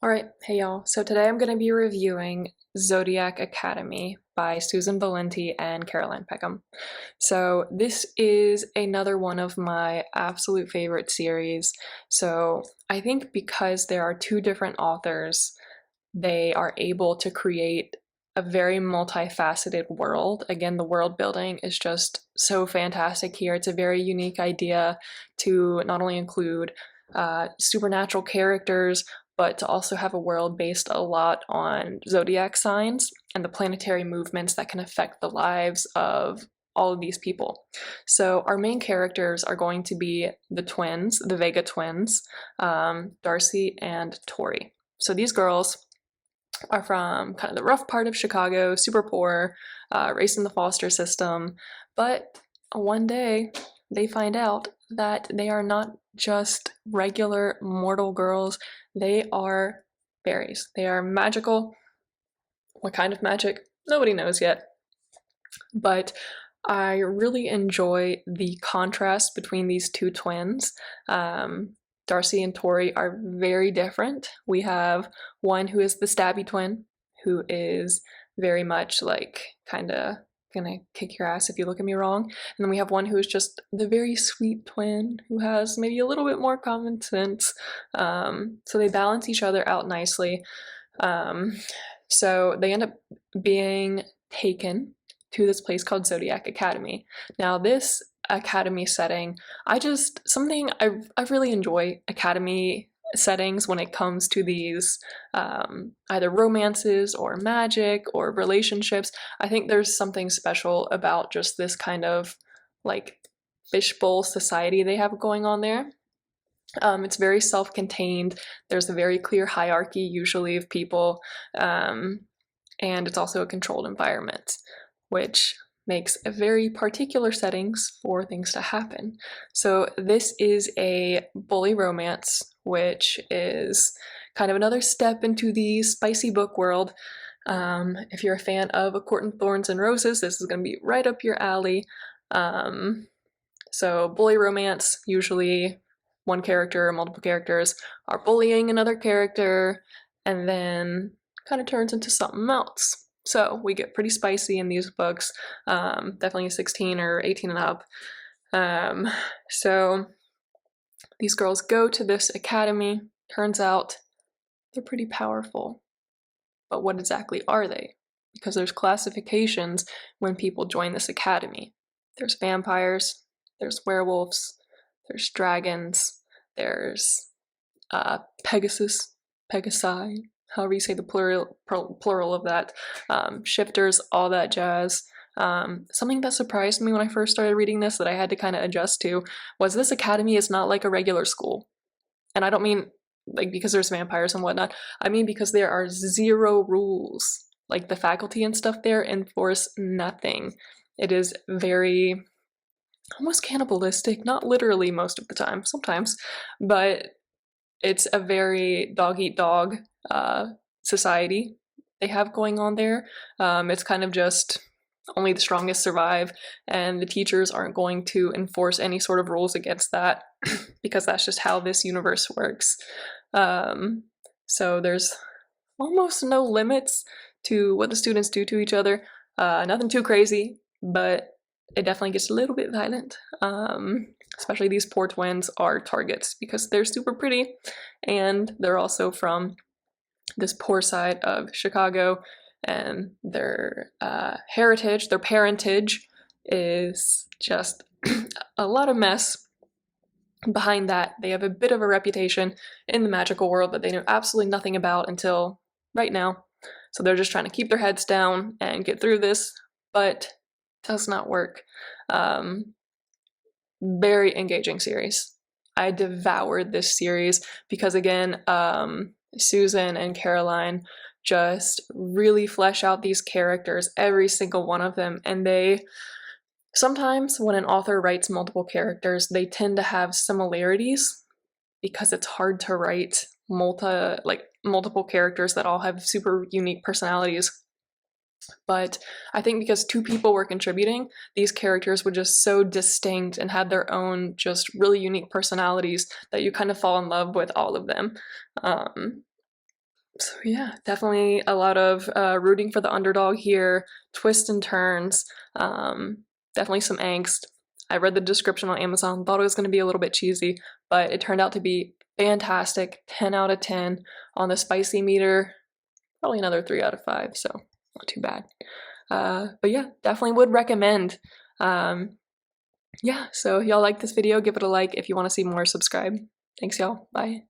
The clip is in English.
Alright, hey y'all. So today I'm going to be reviewing Zodiac Academy by Susan Valenti and Caroline Peckham. So this is another one of my absolute favorite series. So I think because there are two different authors, they are able to create a very multifaceted world. Again, the world building is just so fantastic here. It's a very unique idea to not only include supernatural characters, but to also have a world based a lot on zodiac signs and the planetary movements that can affect the lives of all of these people. So our main characters are going to be the twins, the Vega twins, Darcy and Tori. So these girls are from kind of the rough part of Chicago, super poor, raised in the foster system, but one day they find out that they are not just regular mortal girls, they are fairies. They are magical. What kind of magic? Nobody knows yet. But I really enjoy the contrast between these two twins. Darcy and Tori are very different. We have one who is the stabby twin, who is very much like kind of gonna kick your ass if you look at me wrong. And then we have one who is just the very sweet twin who has maybe a little bit more common sense. So they balance each other out nicely. Um, so they end up being taken to this place called Zodiac Academy. Now, this academy setting, I really enjoy academy settings when it comes to these either romances or magic or relationships. I think there's something special about just this kind of like fishbowl society they have going on there. It's very self-contained. There's a very clear hierarchy usually of people, and it's also a controlled environment, which makes a very particular settings for things to happen. So this is a bully romance, which is kind of another step into the spicy book world. If you're a fan of A Court of Thorns and Roses, this is going to be right up your alley. So bully romance, usually one character or multiple characters are bullying another character, and then kind of turns into something else. So we get pretty spicy in these books, definitely 16 or 18 and up. So these girls go to this academy. Turns out they're pretty powerful. But what exactly are they? Because there's classifications when people join this academy. There's vampires, there's werewolves, there's dragons, there's Pegasus, Pegasi, however you say the plural of that, shifters, all that jazz. Something that surprised me when I first started reading this that I had to kind of adjust to was this academy is not like a regular school. And I don't mean like because there's vampires and whatnot. I mean because there are zero rules. Like the faculty and stuff there enforce nothing. It is very almost cannibalistic, not literally most of the time, sometimes, but it's a very dog eat dog society they have going on there. It's kind of just only the strongest survive, and the teachers aren't going to enforce any sort of rules against that because that's just how this universe works. So there's almost no limits to what the students do to each other. Nothing too crazy, but it definitely gets a little bit violent. Especially these poor twins are targets because they're super pretty and they're also from this poor side of Chicago, and their heritage, their parentage is just a lot of mess. Behind that, they have a bit of a reputation in the magical world that they know absolutely nothing about until right now. So they're just trying to keep their heads down and get through this, but it does not work. Very engaging series. I devoured this series because, again, Susan and Caroline just really flesh out these characters, every single one of them, and they sometimes when an author writes multiple characters, they tend to have similarities because it's hard to write multiple characters that all have super unique personalities. But I think because two people were contributing, these characters were just so distinct and had their own just really unique personalities that you kind of fall in love with all of them. So yeah, definitely a lot of rooting for the underdog here, twists and turns, definitely some angst. I read the description on Amazon, thought it was going to be a little bit cheesy, but it turned out to be fantastic. 10 out of 10 on the spicy meter, probably another 3 out of 5, so not too bad. But yeah, definitely would recommend. Yeah, so if y'all like this video, give it a like. If you want to see more, subscribe. Thanks y'all, bye.